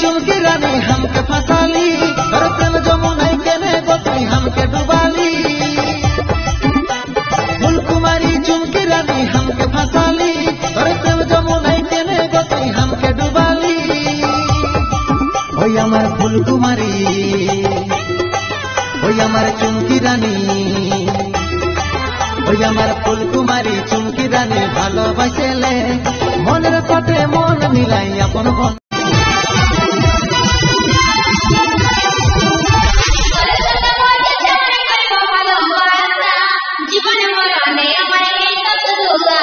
चुमकी रानी हमके फसाली, तोर प्रेम जमुना केने गो तुई हमके डुबाली। फूलकुमारी चुमकी रानी हमके फसाली, तोर प्रेम जमुना केने गो तुई हमके डुबाली। ओई আমার ফুলকুমারী, ওই আমার চুমকি রানী, ওই আমার ফুলকুমারী চুমকি রানী ভালোবাসলে মনের পথে মন মিলাই আপন বন। জীবনে মরণে আমার এই কত দুর্গা